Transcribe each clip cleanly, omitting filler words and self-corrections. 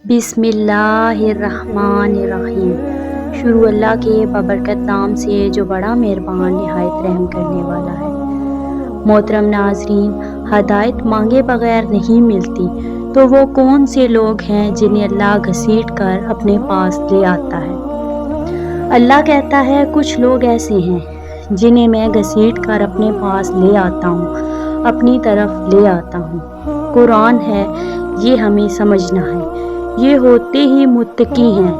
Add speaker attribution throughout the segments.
Speaker 1: बिस्मिल्लाहिर्रहमानिर्रहीम। शुरू अल्लाह के बबरकत नाम से जो बड़ा मेहरबान निहायत रहम करने वाला है। मोहतरम नाज़रीन, हदायत मांगे बगैर नहीं मिलती, तो वो कौन से लोग हैं जिन्हें अल्लाह घसीट कर अपने पास ले आता है। अल्लाह कहता है कुछ लोग ऐसे हैं जिन्हें मैं घसीट कर अपने पास ले आता हूँ, अपनी तरफ ले आता हूँ। कुरान है, ये हमें समझना है। ये होते ही मुत्तकी हैं,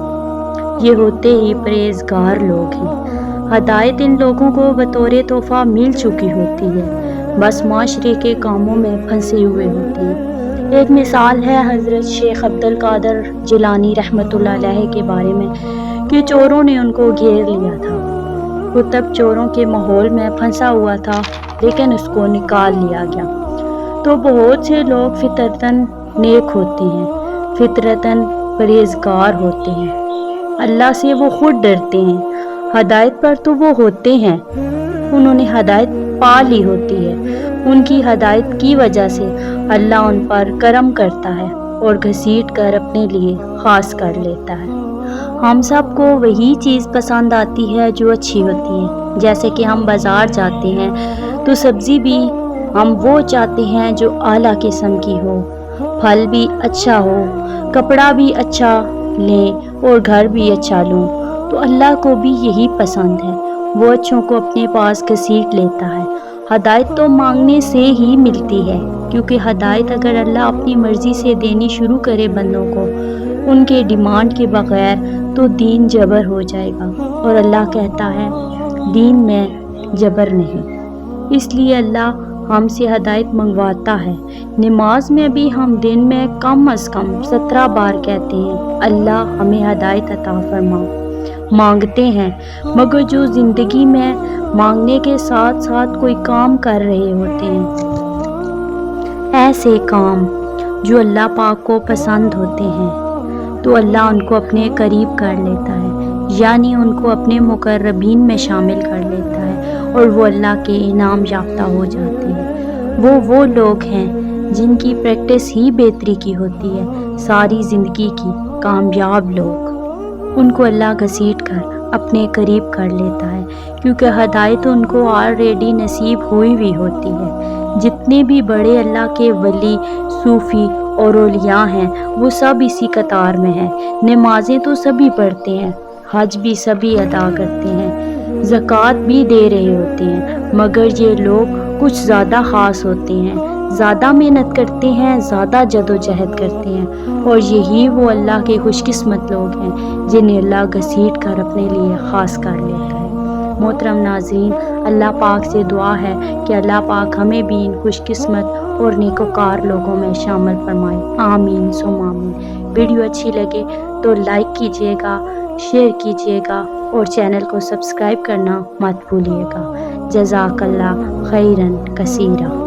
Speaker 1: ये होते ही परहेज़गार लोग हैं। हदायत इन लोगों को बतौर तोहफ़ा मिल चुकी होती है, बस माशरे के कामों में फंसे हुए होते हैं। एक मिसाल है हज़रत शेख अब्दुल कादर जिलानी रहमतुल्लाह अलैह के बारे में कि चोरों ने उनको घेर लिया था। वो तब चोरों के माहौल में फंसा हुआ था, लेकिन उसको निकाल लिया गया। तो बहुत से लोग फितरतन नेक होते हैं, फितरतन परहेज़गार होते हैं, अल्लाह से वो खुद डरते हैं। हदायत पर तो वो होते हैं, उन्होंने हदायत पा ली होती है। उनकी हदायत की वजह से अल्लाह उन पर करम करता है और घसीट कर अपने लिए ख़ास कर लेता है। हम सब को वही चीज़ पसंद आती है जो अच्छी होती है। जैसे कि हम बाज़ार जाते हैं तो सब्ज़ी भी हम वो चाहते हैं जो आला किस्म की हो, फल भी अच्छा हो, कपड़ा भी अच्छा लें और घर भी अच्छा लूं। तो अल्लाह को भी यही पसंद है, वो अच्छों को अपने पास घसीट लेता है। हदायत तो मांगने से ही मिलती है, क्योंकि हदायत अगर अल्लाह अपनी मर्ज़ी से देनी शुरू करे बंदों को, उनके डिमांड के बगैर, तो दीन जबर हो जाएगा। और अल्लाह कहता है दीन में जबर नहीं। इसलिए अल्लाह हमसे हदायत मंगवाता है। नमाज में भी हम दिन में कम अज़ कम 17 बार कहते हैं अल्लाह हमें हदायत अता फरमा। मांगते हैं, मगर जो ज़िंदगी में मांगने के साथ साथ कोई काम कर रहे होते हैं, ऐसे काम जो अल्लाह पाक को पसंद होते हैं, तो अल्लाह उनको अपने करीब कर लेता है, यानी उनको अपने मुकर्रबीन में शामिल कर लेता है और वो अल्लाह के इनाम याफ्ता हो जाते हैं। वो लोग हैं जिनकी प्रैक्टिस ही बेहतरी की होती है, सारी ज़िंदगी की कामयाब लोग। उनको अल्लाह घसीट कर अपने करीब कर लेता है, क्योंकि हदायत उनको ऑलरेडी नसीब हुई हुई होती है। जितने भी बड़े अल्लाह के वली, सूफ़ी और औलिया हैं, वो सब इसी कतार में हैं। नमाज़ें तो सभी पढ़ते हैं, हज भी सभी अदा करते हैं, ज़कात भी दे रहे होते हैं, मगर ये लोग कुछ ज़्यादा ख़ास होते हैं, ज़्यादा मेहनत करते हैं, ज़्यादा जदोजहद करते हैं। और यही वो अल्लाह के खुशकिस्मत लोग हैं जिन्हें अल्लाह घसीट कर अपने लिए ख़ास कर लेता है। मोहतरम नाज़रीन, अल्लाह पाक से दुआ है कि अल्लाह पाक हमें भी इन खुशकिस्मत और नेकोकार लोगों में शामिल फरमाए। आमीन सुम आमीन। वीडियो अच्छी लगे तो लाइक कीजिएगा, शेयर कीजिएगा और चैनल को सब्सक्राइब करना मत भूलिएगा। जज़ाकल्लाह खैरन कसीरा।